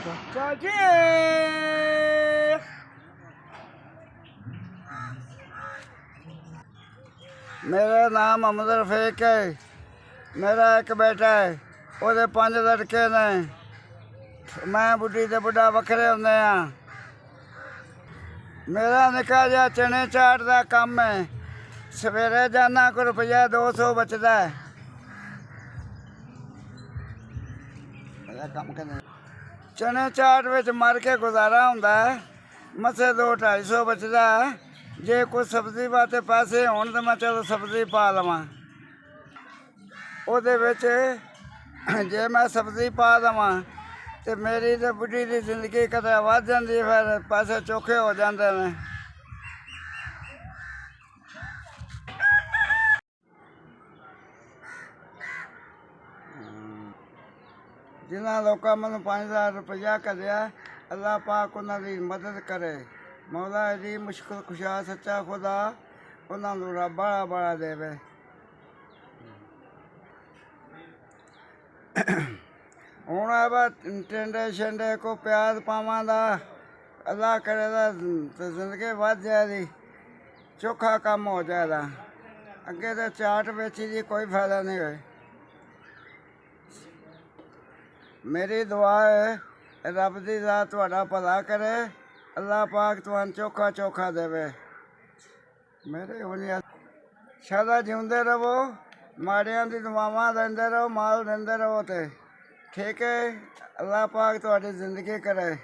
चाची मेरा नाम मोहम्मद रफीक है। मेरा एक बेटा है, ਉਹਦੇ 5 लड़के ने। मैं बुढ़ी ते बुढ़ा वखरे होंदे आ। मेरा निक्का जिहा चने चाट का काम है। सवेरे जाना को रुपया 200 बचता है। चने चाट विच मर के गुजारा होंदा है। मसे 200-250 बचदा है। जे कोई सब्जी वास्ते पैसे होण तो मैं चलो सब्जी पा लवां। ਉਹਦੇ ਵਿੱਚ ਜੇ ਮੈਂ ਸਬਜ਼ੀ ਪਾ ਦੇਵਾਂ ਤੇ ਮੇਰੀ ਤੇ ਬੁੱਢੀ ਦੀ ਜ਼ਿੰਦਗੀ ਕਦੇ ਵੱਧ ਜਾਂਦੀ, ਫਿਰ ਪੈਸੇ ਚੋਖੇ ਹੋ ਜਾਂਦੇ ਨੇ। ਜਿਨ੍ਹਾਂ ਲੋਕਾਂ ਮੈਨੂੰ 5000 ਰੁਪਇਆ ਘੱਲਿਆ, ਅੱਲਾਹ ਪਾਕ ਉਹਨਾਂ ਦੀ ਮਦਦ ਕਰੇ। ਮੌਲਾ ਜੀ ਮੁਸ਼ਕਿਲ ਕੁਸ਼ਾ ਸੱਚਾ ਖੁਦਾ ਉਹਨਾਂ ਨੂੰ ਰੱਬ ਬੜਾ ਬੜਾ ਦੇਵੇ। ਹੁਣ ਆ ਟਿੰਡੇ ਛਿੰਡੇ ਕੋ ਪਿਆਜ਼ ਪਾਵਾਂਗਾ, ਅੱਲਾਹ ਕਰੇਗਾ ਤੇ ਜ਼ਿੰਦਗੀ ਵੱਧ ਜਾਏਗੀ, ਚੋਖਾ ਕੰਮ ਹੋ ਜਾਏਗਾ। ਅੱਗੇ ਤਾਂ ਚਾਟ ਵੇਚੀ ਦੀ ਕੋਈ ਫਾਇਦਾ ਨਹੀਂ ਹੋਏ। ਮੇਰੀ ਦੁਆ ਹੈ ਰੱਬ ਦੀ ਜ਼ਾਤ ਤੁਹਾਡਾ ਭਲਾ ਕਰੇ, ਅੱਲਾਹ ਪਾਕ ਤੁਹਾਨੂੰ ਚੋਖਾ ਚੋਖਾ ਦੇਵੇ। ਮੇਰੇ ਹੁਣ ਸਦਾ ਜਿਉਂਦੇ ਰਹੋ, ਮਾੜਿਆਂ ਦੀ ਦੁਆਵਾਂ ਦਿੰਦੇ ਰਹੋ, ਮਾਲ ਦਿੰਦੇ ਰਹੋ। ਤੇ ਠੀਕ ਹੈ, ਅੱਲਾਹ ਪਾਕ ਤੁਹਾਡੀ ਜ਼ਿੰਦਗੀ ਕਰੇ।